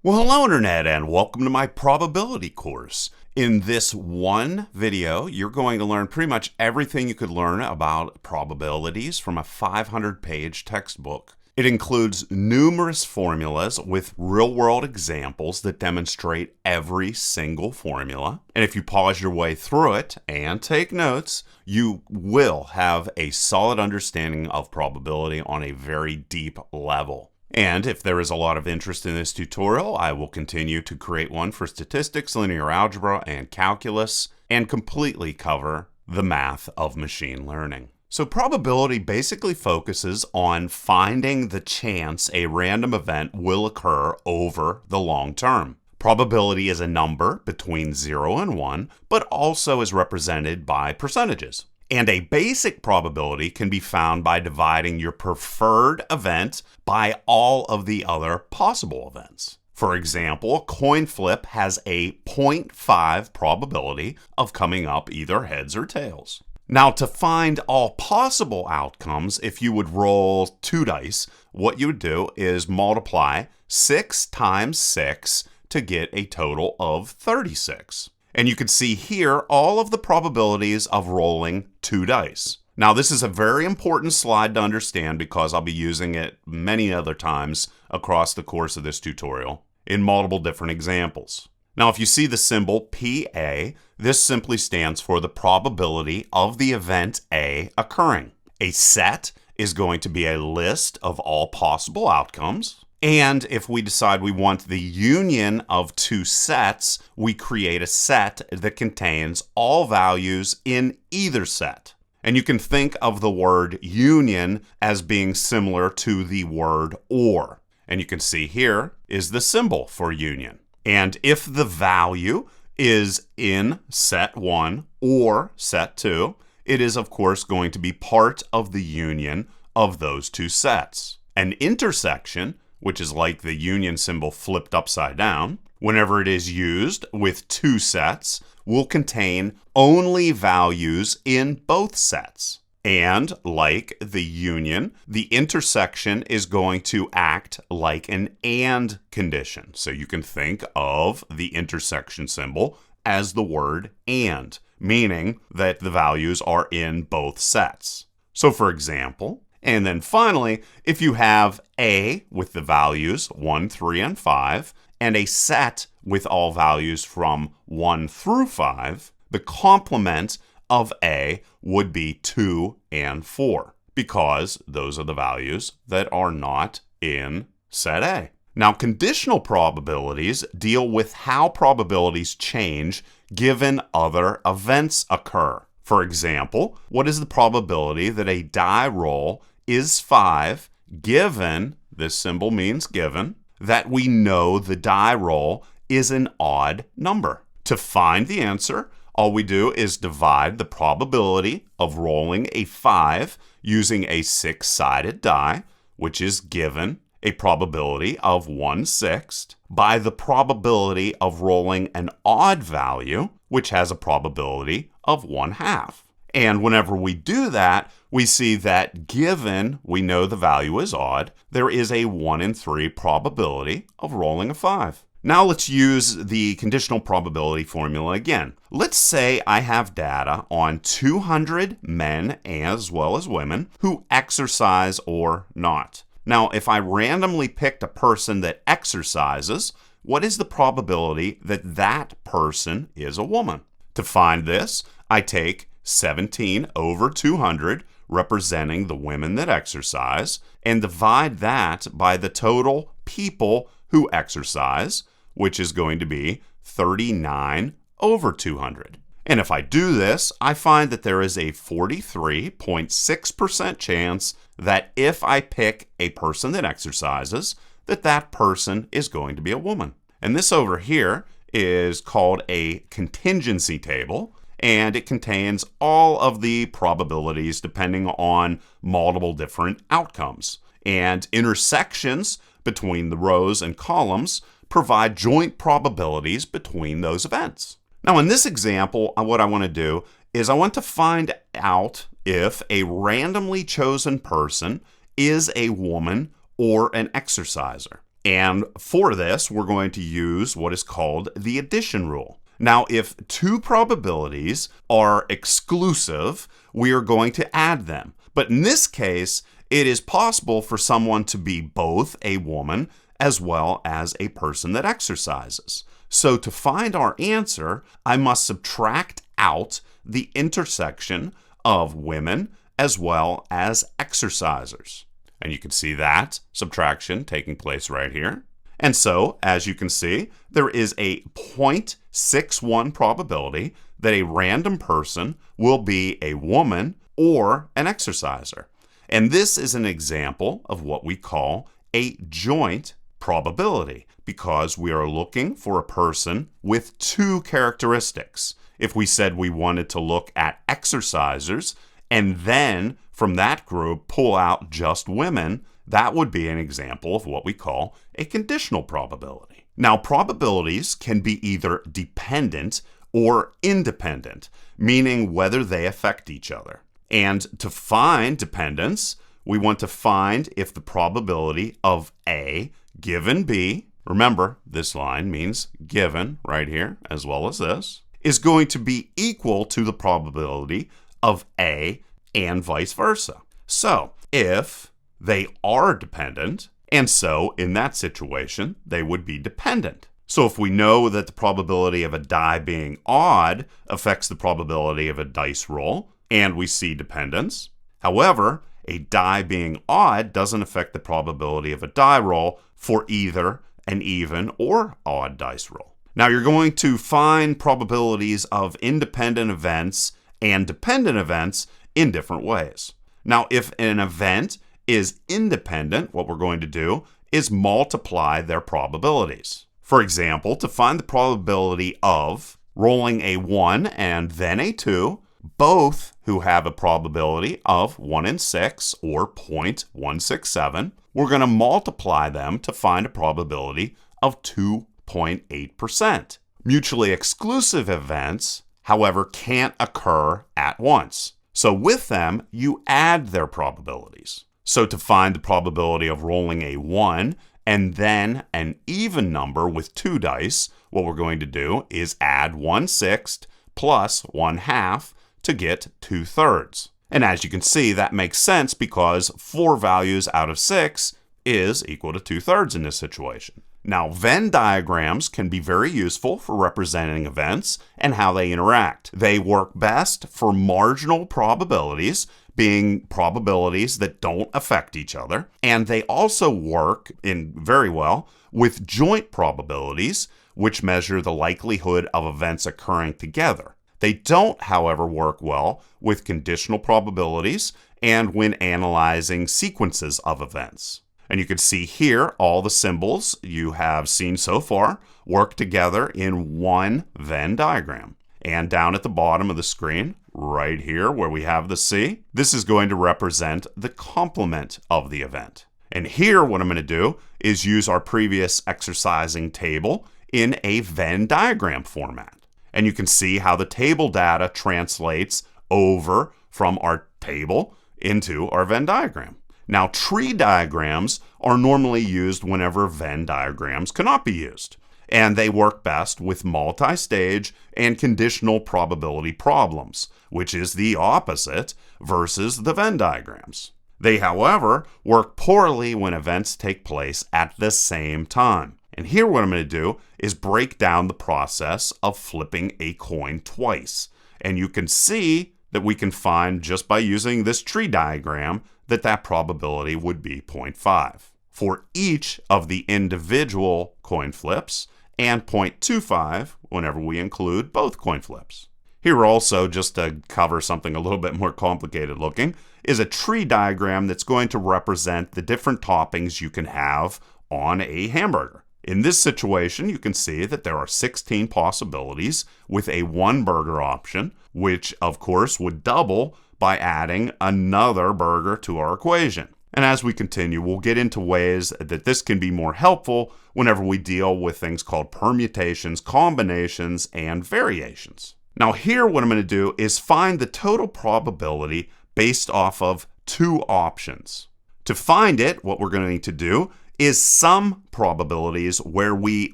Well, hello Internet, and welcome to my probability course. In this one video, you're going to learn pretty much everything you could learn about probabilities from a 500-page textbook. It includes numerous formulas with real-world examples that demonstrate every single formula. And if you pause your way through it and take notes, you will have a solid understanding of probability on a very deep level. And if there is a lot of interest in this tutorial, I will continue to create one for statistics, linear algebra, and calculus, and completely cover the math of machine learning. So probability basically focuses on finding the chance a random event will occur over the long term. Probability is a number between 0 and 1, but also is represented by percentages. And a basic probability can be found by dividing your preferred event by all of the other possible events. For example, a coin flip has a 0.5 probability of coming up either heads or tails. Now, to find all possible outcomes, if you would roll 2 dice, what you would do is multiply 6 times 6 to get a total of 36. And you can see here all of the probabilities of rolling 2 dice. Now, this is a very important slide to understand because I'll be using it many other times across the course of this tutorial in multiple different examples. Now, if you see the symbol PA, this simply stands for the probability of the event A occurring. A set is going to be a list of all possible outcomes. And if we decide we want the union of 2 sets, we create a set that contains all values in either set. And you can think of the word union as being similar to the word or. And you can see here is the symbol for union. And if the value is in set 1 or set 2, it is of course going to be part of the union of those 2 sets. An intersection, which is like the union symbol flipped upside down, whenever it is used with 2 sets, will contain only values in both sets. And like the union, the intersection is going to act like an AND condition. So you can think of the intersection symbol as the word AND, meaning that the values are in both sets. So for example, and then finally, if you have A with the values 1, 3, and 5, and a set with all values from 1 through 5, the complement of A would be 2 and 4, because those are the values that are not in set A. Now, conditional probabilities deal with how probabilities change given other events occur. For example, what is the probability that a die roll is 5 given, this symbol means given, that we know the die roll is an odd number? To find the answer, all we do is divide the probability of rolling a 5 using a 6-sided die, which is given a probability of 1/6, by the probability of rolling an odd value, which has a probability of 1/2. And whenever we do that, we see that given we know the value is odd, there is a 1 in 3 probability of rolling a 5. Now let's use the conditional probability formula again. Let's say I have data on 200 men as well as women who exercise or not. Now, if I randomly picked a person that exercises, what is the probability that that person is a woman? To find this, I take 17 over 200, representing the women that exercise, and divide that by the total people who exercise, which is going to be 39 over 200. And if I do this, I find that there is a 43.6% chance that if I pick a person that exercises, that person is going to be a woman. And this over here is called a contingency table, and it contains all of the probabilities depending on multiple different outcomes. And intersections between the rows and columns provide joint probabilities between those events. Now, in this example, what I want to do is I want to find out if a randomly chosen person is a woman or an exerciser. And for this, we're going to use what is called the addition rule. Now, if two probabilities are exclusive, we are going to add them. But in this case, it is possible for someone to be both a woman as well as a person that exercises. So to find our answer, I must subtract out the intersection of women as well as exercisers. And you can see that subtraction taking place right here. And so, as you can see, there is a 0.61 probability that a random person will be a woman or an exerciser. And this is an example of what we call a joint probability, because we are looking for a person with two characteristics. If we said we wanted to look at exercisers and then from that group pull out just women, that would be an example of what we call a conditional probability. Now, probabilities can be either dependent or independent, meaning whether they affect each other. And to find dependence, we want to find if the probability of A given B, remember this line means given right here as well as this, is going to be equal to the probability of A and vice versa. So if they are dependent, and so in that situation, they would be dependent. So if we know that the probability of a die being odd affects the probability of a dice roll, and we see dependence, however, a die being odd doesn't affect the probability of a die roll for either an even or odd dice roll. Now you're going to find probabilities of independent events and dependent events in different ways. Now, if an event is independent, what we're going to do is multiply their probabilities. For example, to find the probability of rolling a 1 and then a 2, both who have a probability of 1 in 6 or 0.167, we're going to multiply them to find a probability of 2.8%. Mutually exclusive events, however, can't occur at once. So with them, you add their probabilities. So to find the probability of rolling a 1 and then an even number with 2 dice, what we're going to do is add 1/6 plus 1/2 to get 2/3. And as you can see, that makes sense because 4 values out of 6 is equal to 2/3 in this situation. Now, Venn diagrams can be very useful for representing events and how they interact. They work best for marginal probabilities, being probabilities that don't affect each other, and they also work very well with joint probabilities, which measure the likelihood of events occurring together. They don't, however, work well with conditional probabilities and when analyzing sequences of events. And you can see here all the symbols you have seen so far work together in one Venn diagram. And down at the bottom of the screen, right here where we have the C, this is going to represent the complement of the event. And here what I'm going to do is use our previous exercising table in a Venn diagram format. And you can see how the table data translates over from our table into our Venn diagram. Now, tree diagrams are normally used whenever Venn diagrams cannot be used, and they work best with multi-stage and conditional probability problems, which is the opposite versus the Venn diagrams. They, however, work poorly when events take place at the same time. And here what I'm going to do is break down the process of flipping a coin twice. And you can see that we can find just by using this tree diagram that probability would be 0.5 for each of the individual coin flips and 0.25 whenever we include both coin flips. Here also, just to cover something a little bit more complicated looking, is a tree diagram that's going to represent the different toppings you can have on a hamburger. In this situation, you can see that there are 16 possibilities with a 1 burger option, which of course would double by adding another burger to our equation. And as we continue, we'll get into ways that this can be more helpful whenever we deal with things called permutations, combinations, and variations. Now here what I'm going to do is find the total probability based off of 2 options. To find it, what we're going to do is some probabilities where we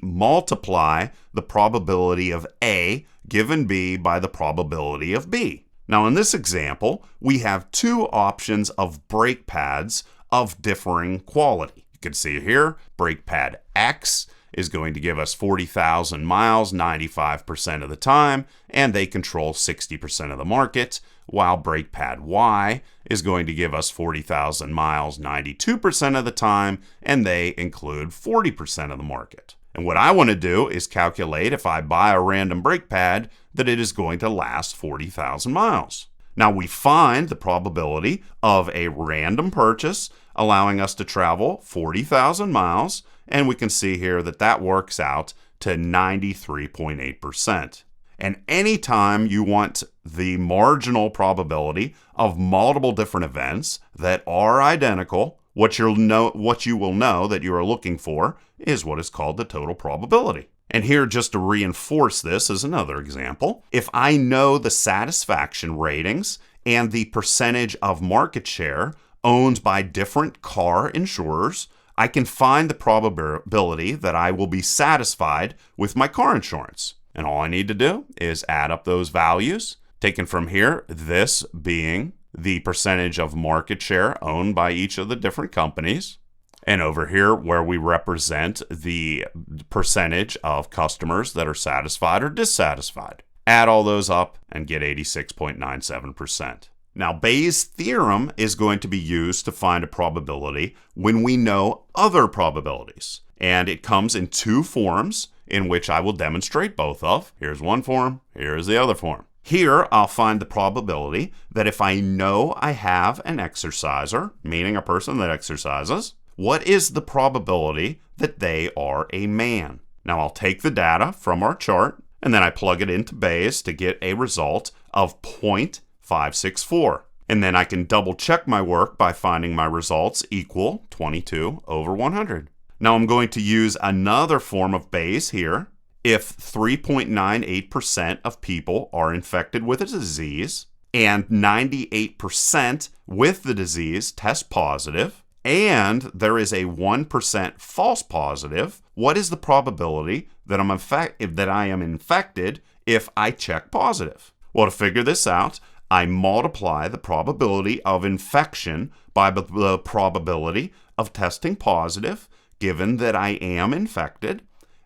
multiply the probability of A given B by the probability of B. Now in this example, we have two options of brake pads of differing quality. You can see here, brake pad X is going to give us 40,000 miles 95% of the time, and they control 60% of the market, while brake pad Y is going to give us 40,000 miles 92% of the time, and they include 40% of the market. And what I want to do is calculate, if I buy a random brake pad, that it is going to last 40,000 miles. Now we find the probability of a random purchase allowing us to travel 40,000 miles, and we can see here that that works out to 93.8%. And anytime you want the marginal probability of multiple different events that are identical, what you will know that you are looking for is what is called the total probability. And here, just to reinforce this, is another example. If I know the satisfaction ratings and the percentage of market share owned by different car insurers, I can find the probability that I will be satisfied with my car insurance. And all I need to do is add up those values, taken from here, this being the percentage of market share owned by each of the different companies, and over here where we represent the percentage of customers that are satisfied or dissatisfied. Add all those up and get 86.97%. Now, Bayes' theorem is going to be used to find a probability when we know other probabilities. And it comes in two forms in which I will demonstrate both of. Here's one form, here's the other form. Here, I'll find the probability that if I know I have an exerciser, meaning a person that exercises, what is the probability that they are a man? Now, I'll take the data from our chart, and then I plug it into Bayes to get a result of 0.564. And then I can double check my work by finding my results equal 22 over 100. Now I'm going to use another form of Bayes here. If 3.98% of people are infected with a disease and 98% with the disease test positive, and there is a 1% false positive, what is the probability that I am infected if I check positive? Well, to figure this out, I multiply the probability of infection by the probability of testing positive, given that I am infected,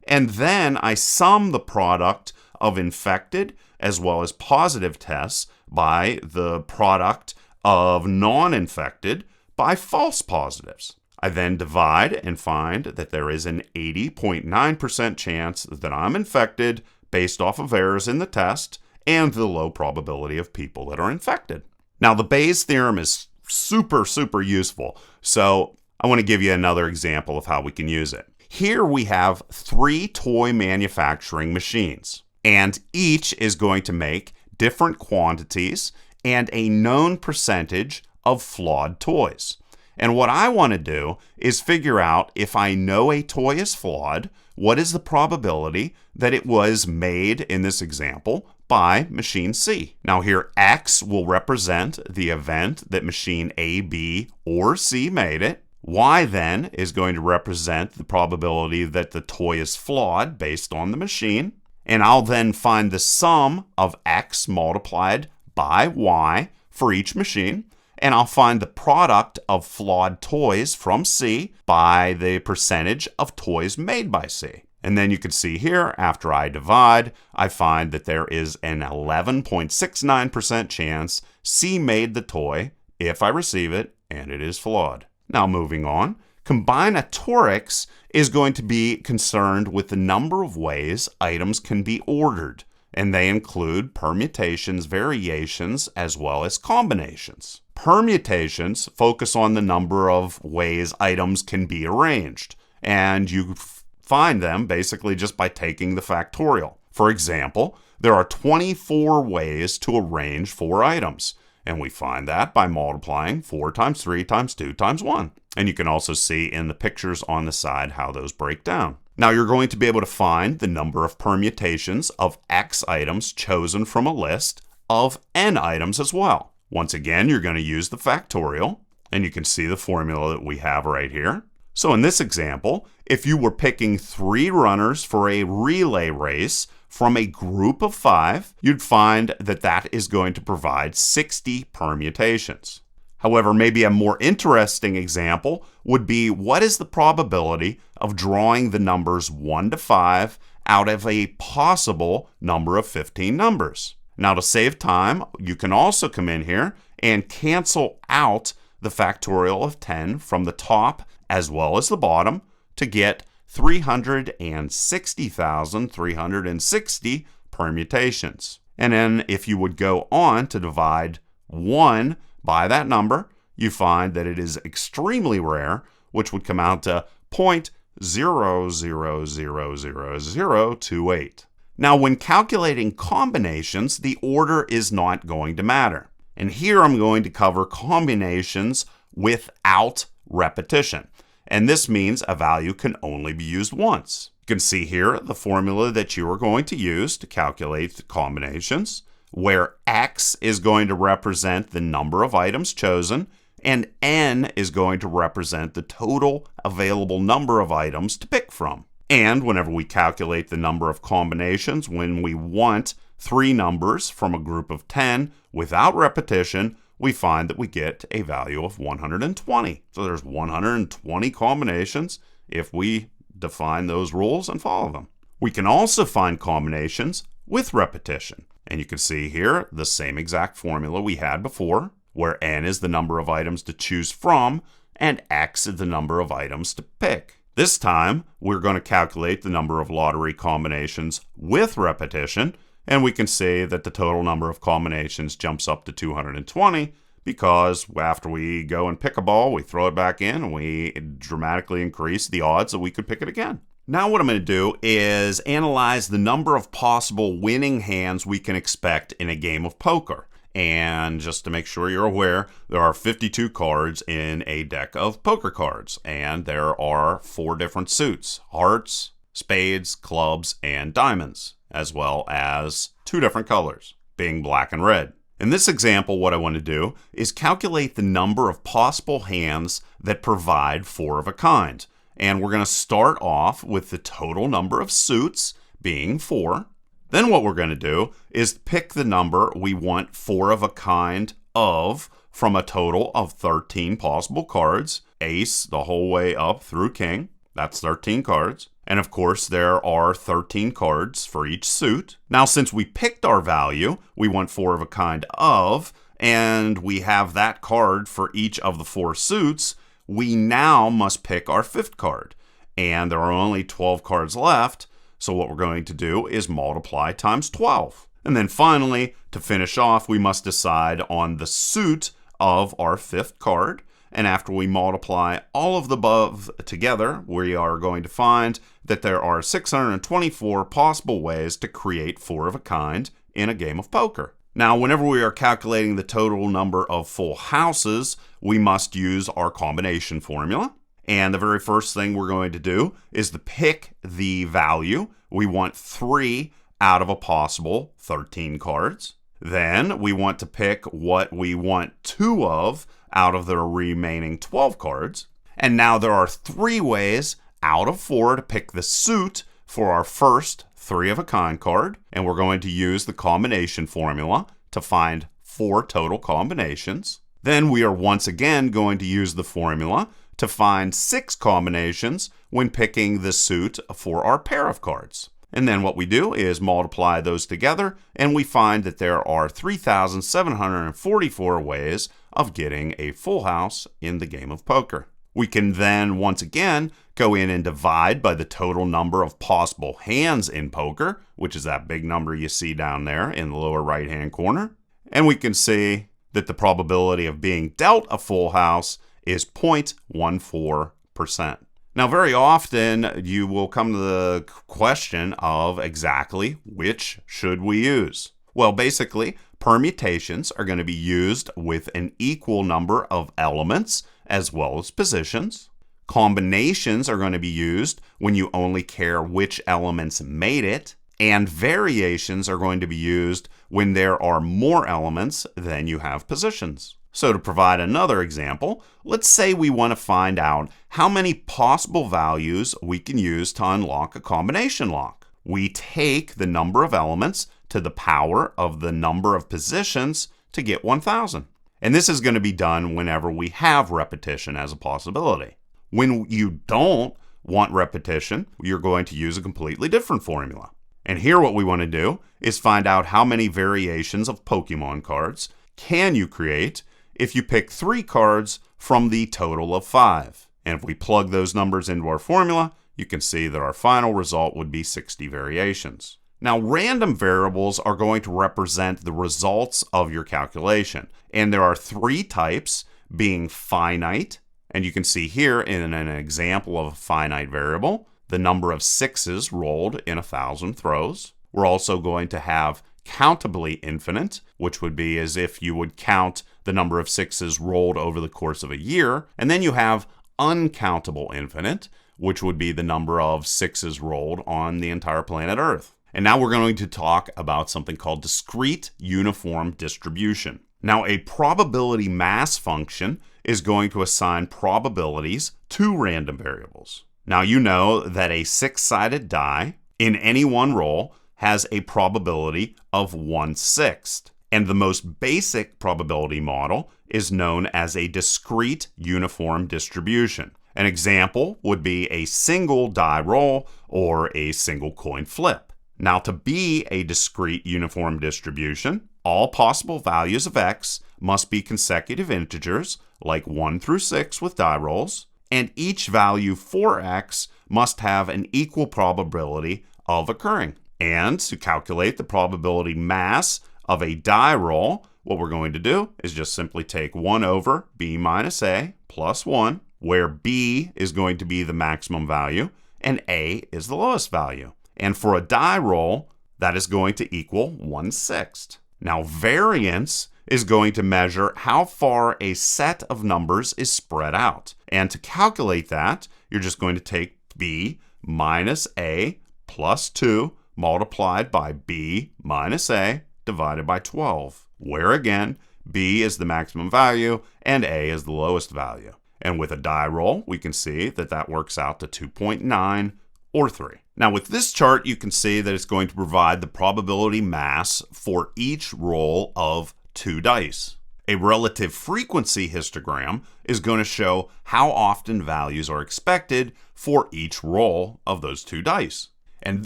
and then I sum the product of infected as well as positive tests by the product of non-infected by false positives. I then divide and find that there is an 80.9% chance that I'm infected based off of errors in the test and the low probability of people that are infected. Now, the Bayes theorem is super useful, so I want to give you another example of how we can use it. Here we have 3 toy manufacturing machines, and each is going to make different quantities and a known percentage of flawed toys. And what I want to do is figure out, if I know a toy is flawed, what is the probability that it was made, in this example, by machine C. Now here, X will represent the event that machine A, B, or C made it. Y then is going to represent the probability that the toy is flawed based on the machine. And I'll then find the sum of X multiplied by Y for each machine. And I'll find the product of flawed toys from C by the percentage of toys made by C. And then you can see here, after I divide, I find that there is an 11.69% chance C made the toy if I receive it and it is flawed. Now moving on, Combinatorics is going to be concerned with the number of ways items can be ordered, and they include permutations, variations, as well as combinations. Permutations focus on the number of ways items can be arranged, and you find them basically just by taking the factorial. For example, there are 24 ways to arrange 4 items. And we find that by multiplying 4 times 3 times 2 times 1. And you can also see in the pictures on the side how those break down. Now you're going to be able to find the number of permutations of X items chosen from a list of N items as well. Once again, you're going to use the factorial. And you can see the formula that we have right here. So in this example, if you were picking 3 runners for a relay race from a group of 5, you'd find that that is going to provide 60 permutations. However, maybe a more interesting example would be, what is the probability of drawing the numbers 1 to 5 out of a possible number of 15 numbers? Now, to save time, you can also come in here and cancel out the factorial of 10 from the top as well as the bottom to get 360,360 permutations. And then if you would go on to divide 1 by that number, you find that it is extremely rare, which would come out to 0.00000028. Now, when calculating combinations, the order is not going to matter. And here I'm going to cover combinations without repetition. And this means a value can only be used once. You can see here the formula that you are going to use to calculate the combinations, where X is going to represent the number of items chosen, and N is going to represent the total available number of items to pick from. And whenever we calculate the number of combinations, when we want 3 numbers from a group of 10 without repetition, we find that we get a value of 120. So there's 120 combinations if we define those rules and follow them. We can also find combinations with repetition. And you can see here the same exact formula we had before, where N is the number of items to choose from and X is the number of items to pick. This time, we're going to calculate the number of lottery combinations with repetition, and we can see that the total number of combinations jumps up to 220 because after we go and pick a ball, we throw it back in and we dramatically increase the odds that we could pick it again. Now what I'm going to do is analyze the number of possible winning hands we can expect in a game of poker. And just to make sure you're aware, there are 52 cards in a deck of poker cards, and there are 4 different suits: hearts, spades, clubs, and diamonds, as well as 2 different colors, being black and red. In this example, what I want to do is calculate the number of possible hands that provide 4 of a kind. And we're going to start off with the total number of suits being 4. Then what we're going to do is pick the number we want 4 of a kind of from a total of 13 possible cards, ace the whole way up through king. That's 13 cards. And of course, there are 13 cards for each suit. Now, since we picked our value, we want 4 of a kind of, and we have that card for each of the 4 suits, we now must pick our 5th card. And there are only 12 cards left, so what we're going to do is multiply times 12. And then finally, to finish off, we must decide on the suit of our 5th card. And after we multiply all of the above together, we are going to find that there are 624 possible ways to create 4 of a kind in a game of poker. Now, whenever we are calculating the total number of full houses, we must use our combination formula. And the very first thing we're going to do is to pick the value. We want 3 out of a possible 13 cards. Then we want to pick what we want 2 of out of the remaining 12 cards. And now there are 3 ways out of 4 to pick the suit for our first 3 of a kind card. And we're going to use the combination formula to find 4 total combinations. Then we are once again going to use the formula to find 6 combinations when picking the suit for our pair of cards. And then what we do is multiply those together, and we find that there are 3,744 ways of getting a full house in the game of poker. We can then once again go in and divide by the total number of possible hands in poker, which is that big number you see down there in the lower right hand corner. And we can see that the probability of being dealt a full house is 0.14%. Now, very often you will come to the question of exactly which should we use. Well, basically, permutations are going to be used with an equal number of elements as well as positions. Combinations are going to be used when you only care which elements made it. And variations are going to be used when there are more elements than you have positions. So to provide another example, let's say we want to find out how many possible values we can use to unlock a combination lock. We take the number of elements to the power of the number of positions to get 1,000. And this is going to be done whenever we have repetition as a possibility. When you don't want repetition, you're going to use a completely different formula. And here what we want to do is find out how many variations of Pokemon cards can you create if you pick 3 cards from the total of 5. And if we plug those numbers into our formula, you can see that our final result would be 60 variations. Now, random variables are going to represent the results of your calculation. And there are 3 types, being finite, and you can see here in an example of a finite variable, the number of 6s rolled in 1,000 throws. We're also going to have countably infinite, which would be as if you would count the number of 6s rolled over the course of a year. And then you have uncountable infinite, which would be the number of 6s rolled on the entire planet Earth. And now we're going to talk about something called discrete uniform distribution. Now, a probability mass function is going to assign probabilities to random variables. Now, you know that a 6-sided die in any one roll has a probability of 1/6. And the most basic probability model is known as a discrete uniform distribution. An example would be a single die roll or a single coin flip. Now, to be a discrete uniform distribution, all possible values of x must be consecutive integers, like 1 through 6 with die rolls, and each value for x must have an equal probability of occurring. And to calculate the probability mass of a die roll, what we're going to do is just simply take 1 over b minus a plus 1, where b is going to be the maximum value and a is the lowest value. And for a die roll, that is going to equal 1/6. Now, variance is going to measure how far a set of numbers is spread out. And to calculate that, you're just going to take b minus a plus 2 multiplied by b minus a divided by 12, where again, b is the maximum value and a is the lowest value. And with a die roll, we can see that that works out to 2.9 or 3. Now, with this chart, you can see that it's going to provide the probability mass for each roll of 2 dice. A relative frequency histogram is going to show how often values are expected for each roll of those 2 dice. And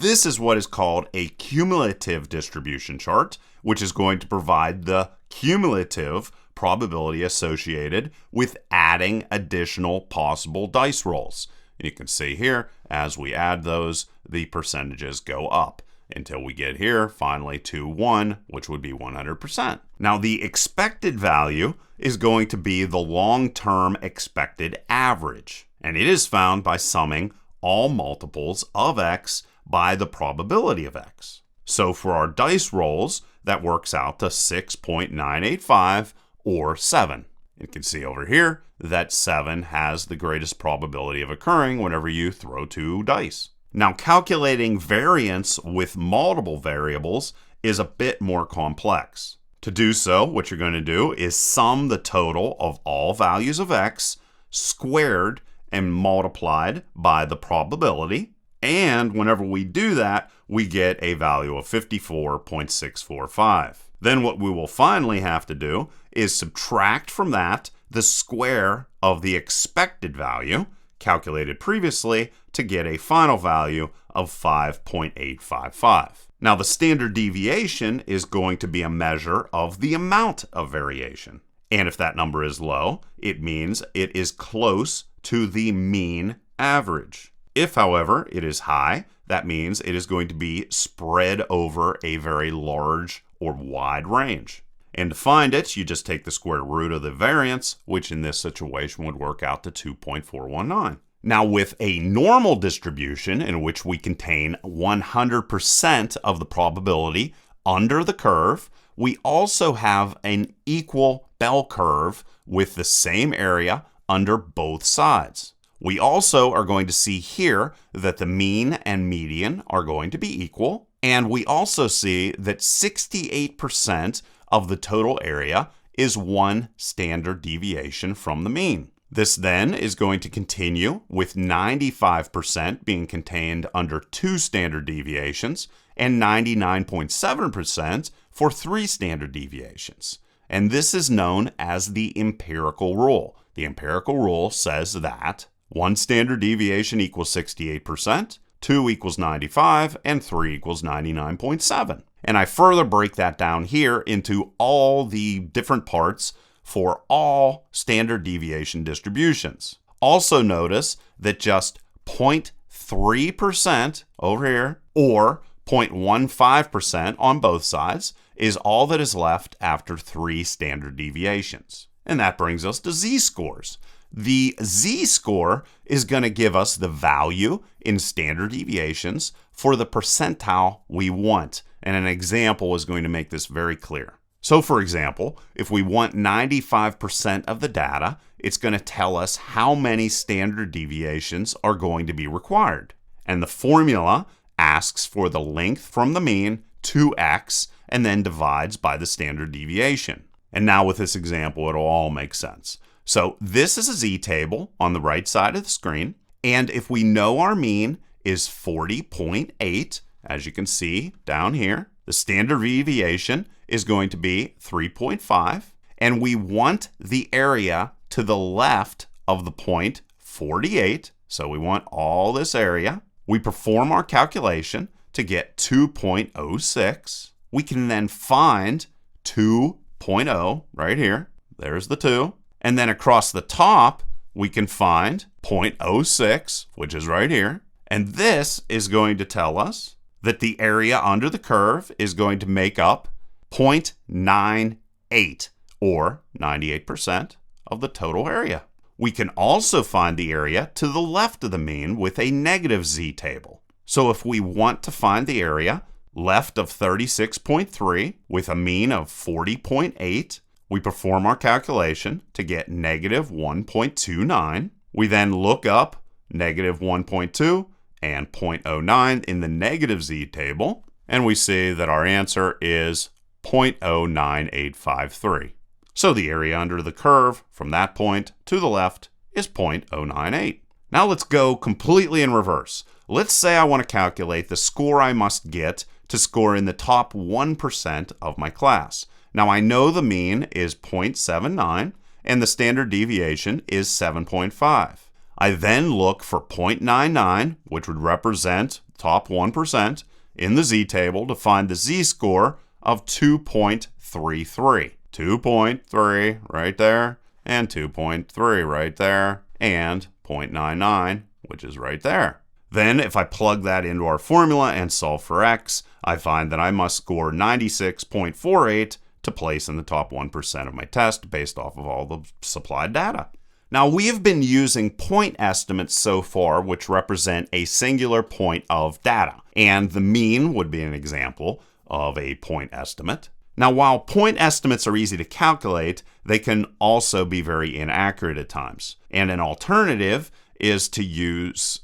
this is what is called a cumulative distribution chart, which is going to provide the cumulative probability associated with adding additional possible dice rolls. And you can see here, as we add those, the percentages go up until we get here, finally, to 1, which would be 100%. Now, the expected value is going to be the long-term expected average, and it is found by summing all multiples of x by the probability of x. So for our dice rolls, that works out to 6.985 or 7. You can see over here that 7 has the greatest probability of occurring whenever you throw 2 dice. Now, calculating variance with multiple variables is a bit more complex. To do so, what you're going to do is sum the total of all values of x squared and multiplied by the probability. And whenever we do that, we get a value of 54.645. Then what we will finally have to do is subtract from that the square of the expected value, calculated previously, to get a final value of 5.855. Now, the standard deviation is going to be a measure of the amount of variation. And if that number is low, it means it is close to the mean average. If, however, it is high, that means it is going to be spread over a very large or wide range. And to find it, you just take the square root of the variance, which in this situation would work out to 2.419. Now, with a normal distribution in which we contain 100% of the probability under the curve, we also have an equal bell curve with the same area under both sides. We also are going to see here that the mean and median are going to be equal, and we also see that 68% of the total area is 1 standard deviation from the mean. This then is going to continue with 95% being contained under 2 standard deviations and 99.7% for 3 standard deviations. And this is known as the empirical rule. The empirical rule says that 1 standard deviation equals 68%, 2 equals 95, and 3 equals 99.7. And I further break that down here into all the different parts for all standard deviation distributions. Also notice that just 0.3% over here, or 0.15% on both sides, is all that is left after 3 standard deviations. And that brings us to z-scores. The z-score is going to give us the value in standard deviations for the percentile we want. And an example is going to make this very clear. So for example, if we want 95% of the data, it's going to tell us how many standard deviations are going to be required. And the formula asks for the length from the mean to x and then divides by the standard deviation. And now with this example, it'll all make sense. So this is a z-table on the right side of the screen. And if we know our mean is 40.8, as you can see down here, the standard deviation is going to be 3.5, and we want the area to the left of the point 48, so we want all this area. We perform our calculation to get 2.06. We can then find 2.0 right here. There's the 2. And then across the top, we can find 0.06, which is right here. And this is going to tell us that the area under the curve is going to make up 0.98, or 98% of the total area. We can also find the area to the left of the mean with a negative z-table. So if we want to find the area left of 36.3 with a mean of 40.8, we perform our calculation to get negative 1.29. We then look up negative 1.2 and 0.09 in the negative z-table, and we see that our answer is 0.09853. So the area under the curve from that point to the left is 0.098. Now let's go completely in reverse. Let's say I want to calculate the score I must get to score in the top 1% of my class. Now I know the mean is 0.79 and the standard deviation is 7.5. I then look for 0.99, which would represent top 1%, in the z-table to find the z-score of 2.33. 2.3 right there, and 2.3 right there, and 0.99, which is right there. Then if I plug that into our formula and solve for x, I find that I must score 96.48 to place in the top 1% of my test based off of all the supplied data. Now we have been using point estimates so far, which represent a singular point of data, and the mean would be an example of a point estimate. Now while point estimates are easy to calculate, they can also be very inaccurate at times. And an alternative is to use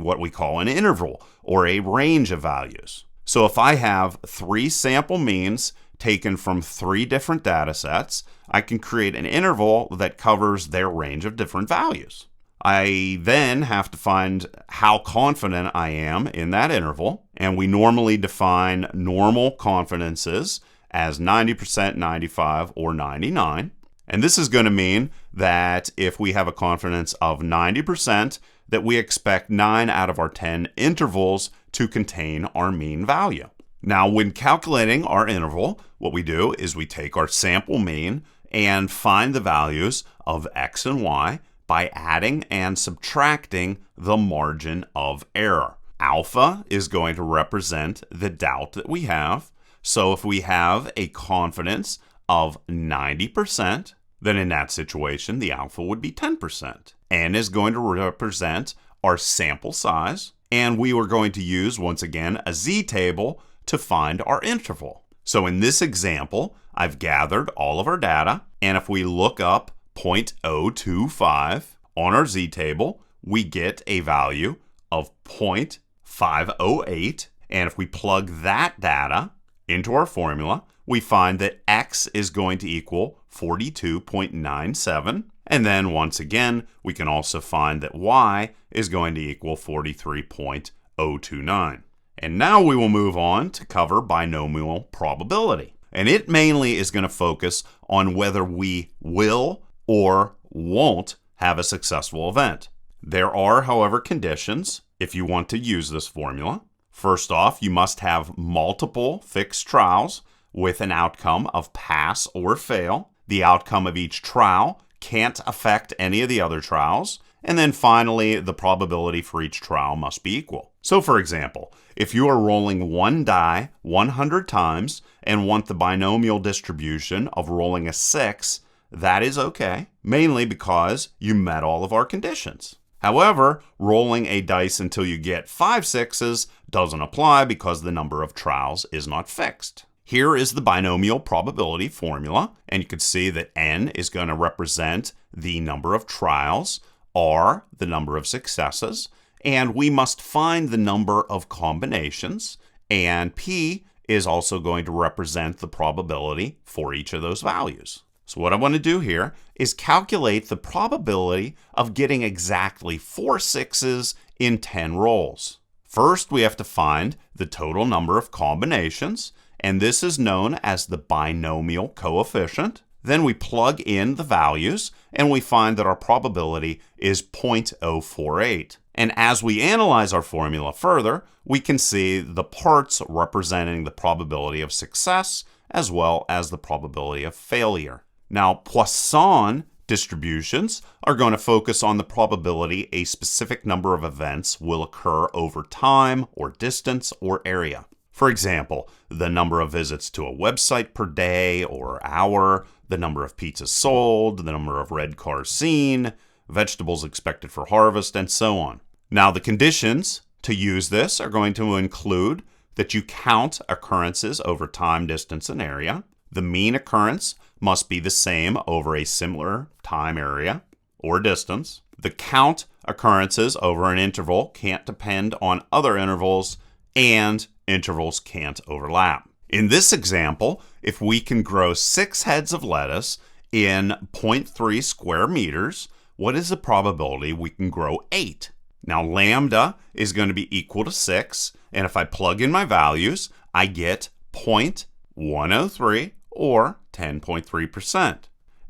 what we call an interval, or a range of values. So if I have 3 sample means taken from 3 different data sets, I can create an interval that covers their range of different values. I then have to find how confident I am in that interval, and we normally define normal confidences as 90%, 95, or 99. And this is going to mean that if we have a confidence of 90%, that we expect 9 out of our 10 intervals to contain our mean value. Now, when calculating our interval, what we do is we take our sample mean and find the values of x and y by adding and subtracting the margin of error. Alpha is going to represent the doubt that we have. So if we have a confidence of 90%, then in that situation, the alpha would be 10%. N is going to represent our sample size. And we were going to use, once again, a z-table to find our interval. So in this example, I've gathered all of our data, and if we look up 0.025 on our z-table, we get a value of 0.508, and if we plug that data into our formula, we find that x is going to equal 42.97. And then once again, we can also find that y is going to equal 43.029. And now we will move on to cover binomial probability. And it mainly is going to focus on whether we will or won't have a successful event. There are, however, conditions if you want to use this formula. First off, you must have multiple fixed trials with an outcome of pass or fail. The outcome of each trial can't affect any of the other trials. And then finally, the probability for each trial must be equal. So for example, if you are rolling one die 100 times and want the binomial distribution of rolling a 6, that is okay, mainly because you met all of our conditions. However, rolling a dice until you get 5 6s doesn't apply because the number of trials is not fixed. Here is the binomial probability formula, and you can see that n is going to represent the number of trials, r the number of successes, and we must find the number of combinations, and p is also going to represent the probability for each of those values. So what I want to do here is calculate the probability of getting exactly 4 6s in 10 rolls. First, we have to find the total number of combinations, and this is known as the binomial coefficient. Then we plug in the values, and we find that our probability is 0.048. And as we analyze our formula further, we can see the parts representing the probability of success as well as the probability of failure. Now, Poisson distributions are going to focus on the probability a specific number of events will occur over time or distance or area. For example, the number of visits to a website per day or hour, the number of pizzas sold, the number of red cars seen, vegetables expected for harvest, and so on. Now, the conditions to use this are going to include that you count occurrences over time, distance, and area. The mean occurrence must be the same over a similar time, area, or distance. The count occurrences over an interval can't depend on other intervals, and intervals can't overlap. In this example, if we can grow 6 heads of lettuce in 0.3 square meters, what is the probability we can grow 8? Now, lambda is going to be equal to 6, and if I plug in my values, I get 0.103 or 10.3%.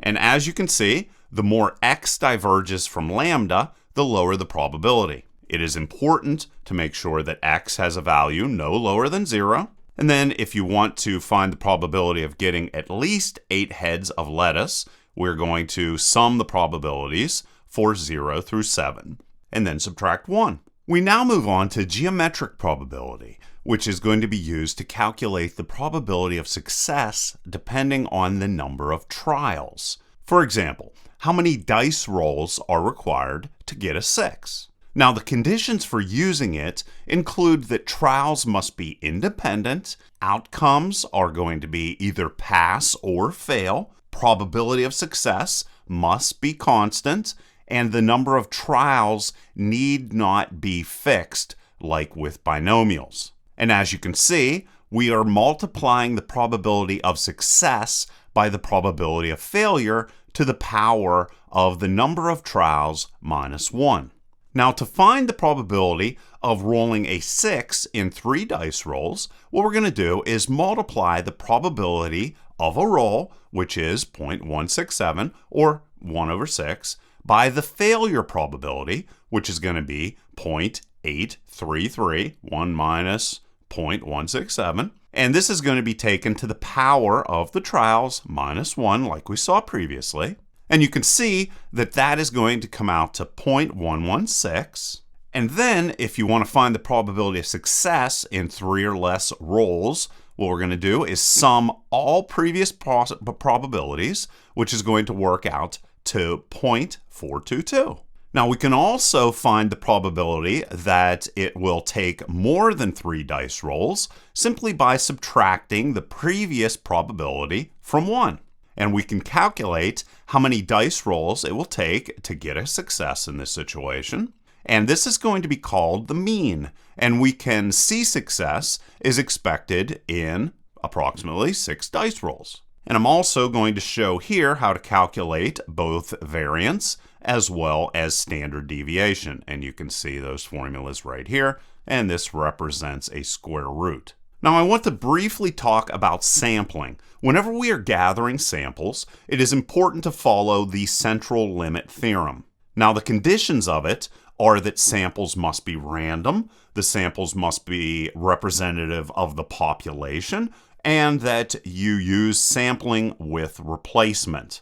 And as you can see, the more x diverges from lambda, the lower the probability. It is important to make sure that x has a value no lower than 0. And then if you want to find the probability of getting at least 8 heads of lettuce, we're going to sum the probabilities for 0 through 7, and then subtract 1. We now move on to geometric probability, which is going to be used to calculate the probability of success depending on the number of trials. For example, how many dice rolls are required to get a 6? Now, the conditions for using it include that trials must be independent, outcomes are going to be either pass or fail, probability of success must be constant, and the number of trials need not be fixed like with binomials. And as you can see, we are multiplying the probability of success by the probability of failure to the power of the number of trials minus 1. Now, to find the probability of rolling a 6 in 3 dice rolls, what we're going to do is multiply the probability of a roll, which is 0.167 or 1 over 6, by the failure probability, which is going to be 0.833, 1 minus 0.167. And this is going to be taken to the power of the trials minus 1, like we saw previously. And you can see that that is going to come out to 0.116. And then if you want to find the probability of success in 3 or less rolls, what we're going to do is sum all previous probabilities, which is going to work out to 0.422. Now, we can also find the probability that it will take more than 3 dice rolls simply by subtracting the previous probability from 1. And we can calculate how many dice rolls it will take to get a success in this situation. And this is going to be called the mean. And we can see success is expected in approximately 6 dice rolls. And I'm also going to show here how to calculate both variance as well as standard deviation. And you can see those formulas right here, and this represents a square root. Now I want to briefly talk about sampling. Whenever we are gathering samples, it is important to follow the central limit theorem. Now the conditions of it are that samples must be random, the samples must be representative of the population, and that you use sampling with replacement,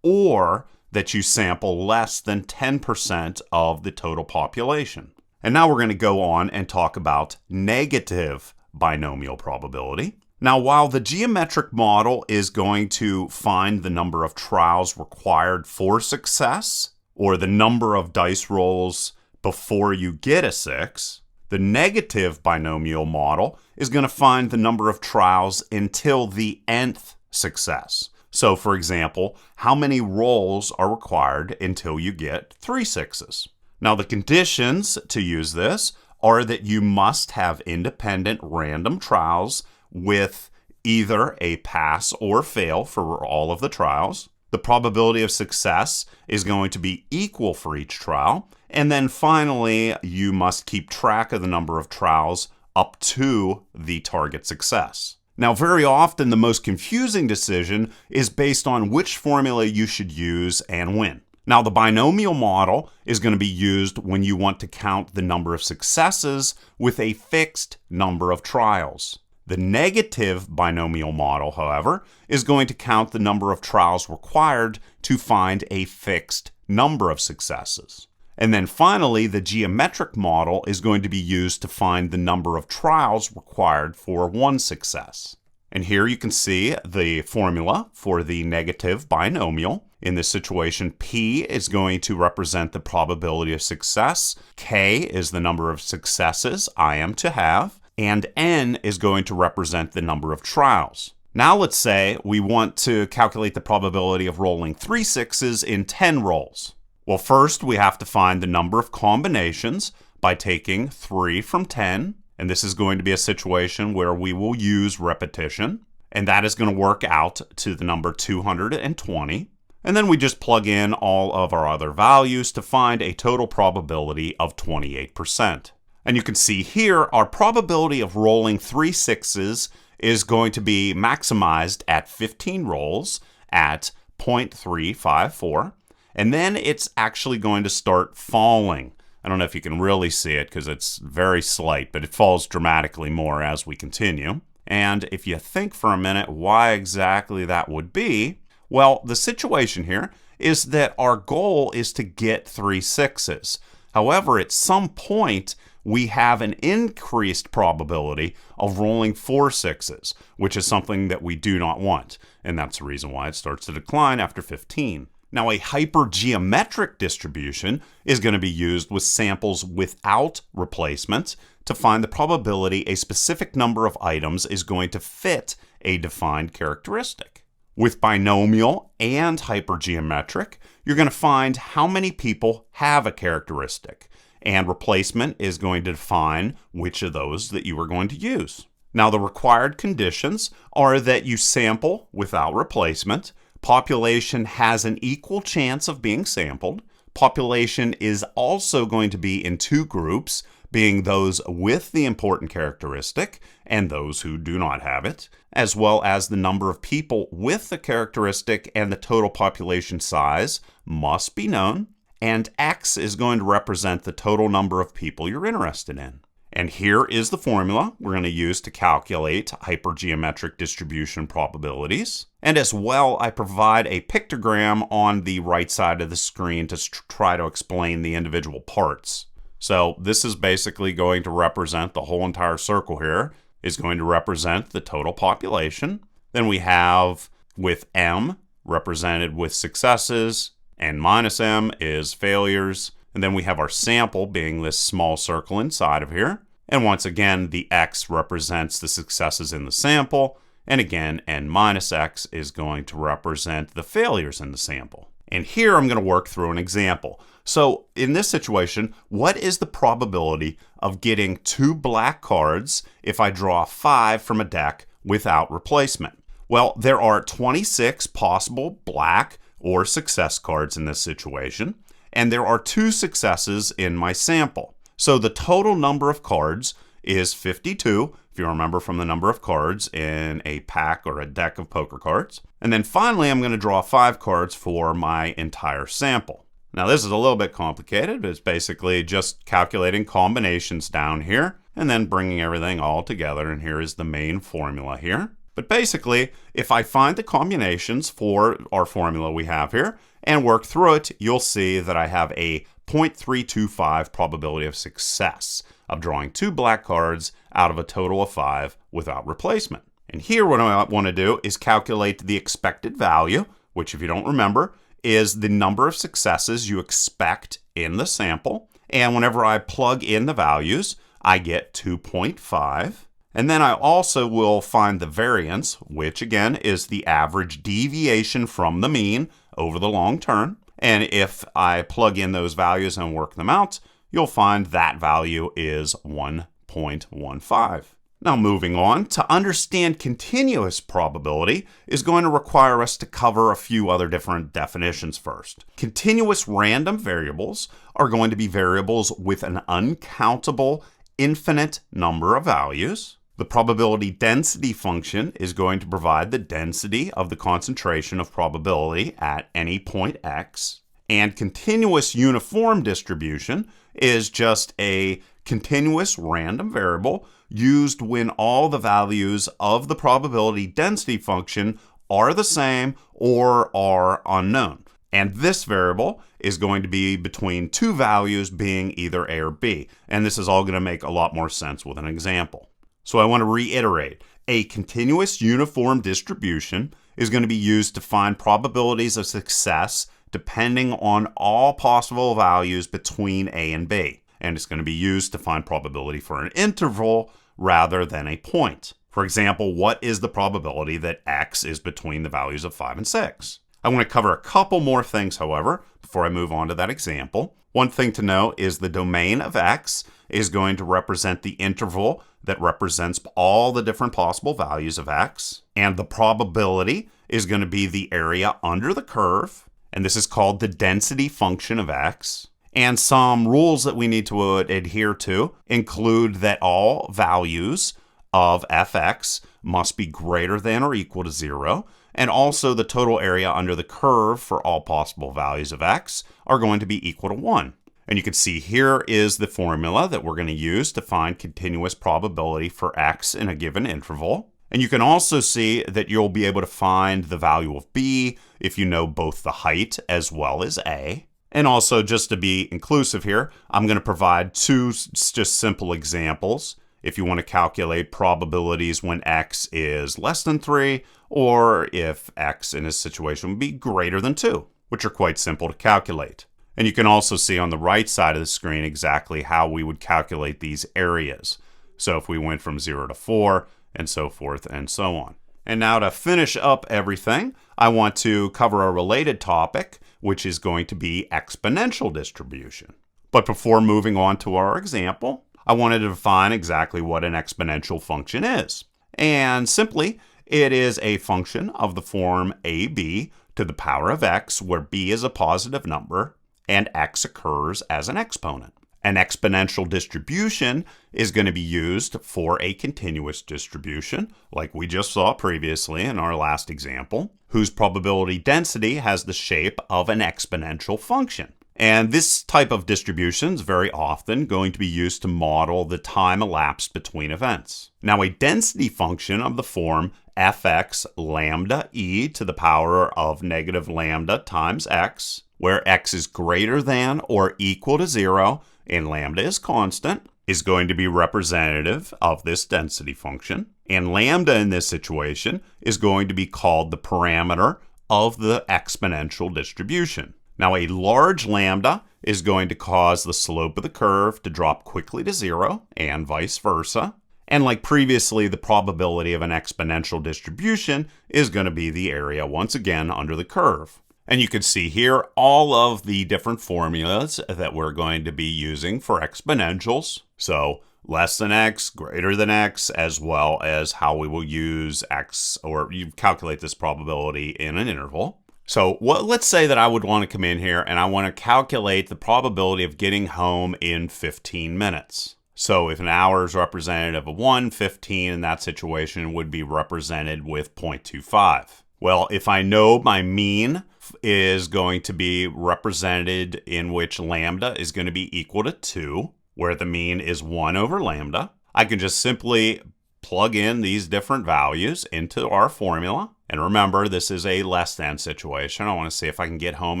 or that you sample less than 10% of the total population. And now we're going to go on and talk about negative binomial probability. Now, while the geometric model is going to find the number of trials required for success, or the number of dice rolls before you get a 6, the negative binomial model is going to find the number of trials until the nth success. So, for example, how many rolls are required until you get 3 6s? Now, the conditions to use this are that you must have independent random trials with either a pass or fail for all of the trials. The probability of success is going to be equal for each trial. And then finally, you must keep track of the number of trials up to the target success. Now, very often, the most confusing decision is based on which formula you should use and when. Now, the binomial model is going to be used when you want to count the number of successes with a fixed number of trials. The negative binomial model, however, is going to count the number of trials required to find a fixed number of successes. And then finally, the geometric model is going to be used to find the number of trials required for one success. And here you can see the formula for the negative binomial. In this situation, P is going to represent the probability of success, K is the number of successes I am to have, and N is going to represent the number of trials. Now let's say we want to calculate the probability of rolling 3 6s in 10 rolls. Well, first we have to find the number of combinations by taking 3 from 10, and this is going to be a situation where we will use repetition, and that is going to work out to the number 220. And then we just plug in all of our other values to find a total probability of 28%. And you can see here our probability of rolling 3 6s is going to be maximized at 15 rolls at 0.354. And then it's actually going to start falling. I don't know if you can really see it because it's very slight, but it falls dramatically more as we continue. And if you think for a minute why exactly that would be, well, the situation here is that our goal is to get 3 6s. However, at some point, we have an increased probability of rolling 4 6s, which is something that we do not want. And that's the reason why it starts to decline after 15. Now, a hypergeometric distribution is going to be used with samples without replacement to find the probability a specific number of items is going to fit a defined characteristic. With binomial and hypergeometric, you're going to find how many people have a characteristic, and replacement is going to define which of those that you are going to use. Now, the required conditions are that you sample without replacement, population has an equal chance of being sampled, population is also going to be in 2 groups, being those with the important characteristic and those who do not have it, as well as the number of people with the characteristic and the total population size must be known, and X is going to represent the total number of people you're interested in. And here is the formula we're going to use to calculate hypergeometric distribution probabilities. And as well, I provide a pictogram on the right side of the screen to try to explain the individual parts. So this is basically going to represent the whole entire circle here is going to represent the total population. Then we have with M represented with successes, and minus M is failures. And then we have our sample being this small circle inside of here. And once again, the X represents the successes in the sample. And again, N minus X is going to represent the failures in the sample. And here I'm going to work through an example. So in this situation, what is the probability of getting 2 black cards if I draw 5 from a deck without replacement? Well, there are 26 possible black or success cards in this situation, and there are 2 successes in my sample. So the total number of cards is 52, if you remember from the number of cards in a pack or a deck of poker cards. And then finally, I'm going to draw 5 cards for my entire sample. Now this is a little bit complicated, but it's basically just calculating combinations down here and then bringing everything all together. And here is the main formula here. But basically, if I find the combinations for our formula we have here and work through it, you'll see that I have a 0.325 probability of success of drawing 2 black cards out of a total of 5 without replacement. And here what I want to do is calculate the expected value, which if you don't remember, is the number of successes you expect in the sample. And whenever I plug in the values, I get 2.5. And then I also will find the variance, which again is the average deviation from the mean over the long term. And if I plug in those values and work them out, you'll find that value is 1.15. Now moving on, to understand continuous probability is going to require us to cover a few other different definitions first. Continuous random variables are going to be variables with an uncountable infinite number of values. The probability density function is going to provide the density of the concentration of probability at any point x. And continuous uniform distribution is just a continuous random variable used when all the values of the probability density function are the same or are unknown. And this variable is going to be between 2 values being either A or B. And this is all going to make a lot more sense with an example. So I want to reiterate, a continuous uniform distribution is going to be used to find probabilities of success depending on all possible values between A and B. And it's going to be used to find probability for an interval rather than a point. For example, what is the probability that x is between the values of 5 and 6? I want to cover a couple more things, however, before I move on to that example. One thing to know is the domain of x is going to represent the interval that represents all the different possible values of x. And the probability is going to be the area under the curve. And this is called the density function of x. And some rules that we need to adhere to include that all values of fx must be greater than or equal to 0. And also the total area under the curve for all possible values of x are going to be equal to 1. And you can see here is the formula that we're going to use to find continuous probability for x in a given interval. And you can also see that you'll be able to find the value of b if you know both the height as well as a. And also, just to be inclusive here, I'm going to provide 2 just simple examples if you want to calculate probabilities when x is less than 3, or if x in this situation would be greater than 2, which are quite simple to calculate. And you can also see on the right side of the screen exactly how we would calculate these areas. So if we went from 0 to 4, and so forth and so on. And now to finish up everything, I want to cover a related topic, which is going to be exponential distribution. But before moving on to our example, I wanted to define exactly what an exponential function is. And simply, it is a function of the form ab to the power of x, where b is a positive number and x occurs as an exponent. An exponential distribution is going to be used for a continuous distribution, like we just saw previously in our last example, whose probability density has the shape of an exponential function. And this type of distribution is very often going to be used to model the time elapsed between events. Now, a density function of the form fx lambda e to the power of negative lambda times x, where x is greater than or equal to 0, and lambda is constant, is going to be representative of this density function. And lambda in this situation is going to be called the parameter of the exponential distribution. Now, a large lambda is going to cause the slope of the curve to drop quickly to 0, and vice versa. And like previously, the probability of an exponential distribution is going to be the area, once again, under the curve. And you can see here all of the different formulas that we're going to be using for exponentials. So less than x, greater than x, as well as how we will use x, or you calculate this probability in an interval. So let's say that I would want to come in here and I want to calculate the probability of getting home in 15 minutes. So if an hour is representative of 1, 15 in that situation would be represented with 0.25. Well, if I know my mean is going to be represented in which lambda is going to be equal to 2, where the mean is 1 over lambda, I can just simply plug in these different values into our formula. And remember, this is a less than situation. I want to see if I can get home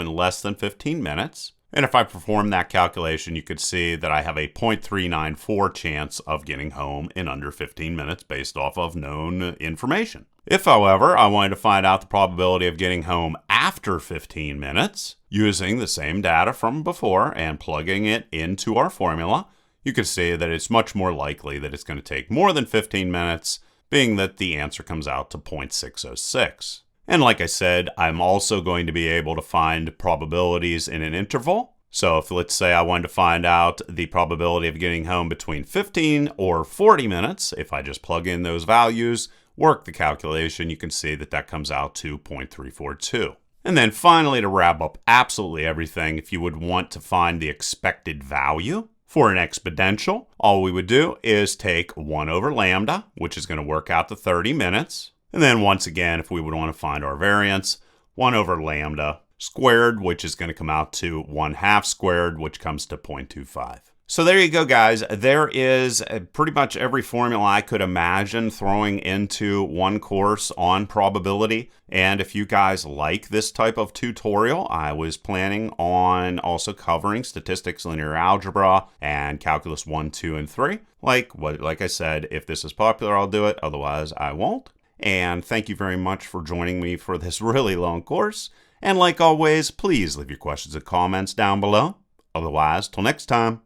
in less than 15 minutes. And if I perform that calculation, you could see that I have a 0.394 chance of getting home in under 15 minutes based off of known information. If, however, I wanted to find out the probability of getting home after 15 minutes, using the same data from before and plugging it into our formula, you can see that it's much more likely that it's going to take more than 15 minutes, being that the answer comes out to 0.606. And like I said, I'm also going to be able to find probabilities in an interval. So if, let's say, I wanted to find out the probability of getting home between 15 or 40 minutes, if I just plug in those values, work the calculation, you can see that that comes out to 0.342. And then finally, to wrap up absolutely everything, if you would want to find the expected value for an exponential, all we would do is take 1 over lambda, which is going to work out to 30 minutes. And then once again, if we would want to find our variance, 1 over lambda squared, which is going to come out to 1/2 squared, which comes to 0.25. So there you go, guys. There is pretty much every formula I could imagine throwing into one course on probability. And if you guys like this type of tutorial, I was planning on also covering statistics, linear algebra, and calculus 1, 2, and 3. Like I said, if this is popular, I'll do it. Otherwise, I won't. And thank you very much for joining me for this really long course. And like always, please leave your questions and comments down below. Otherwise, till next time.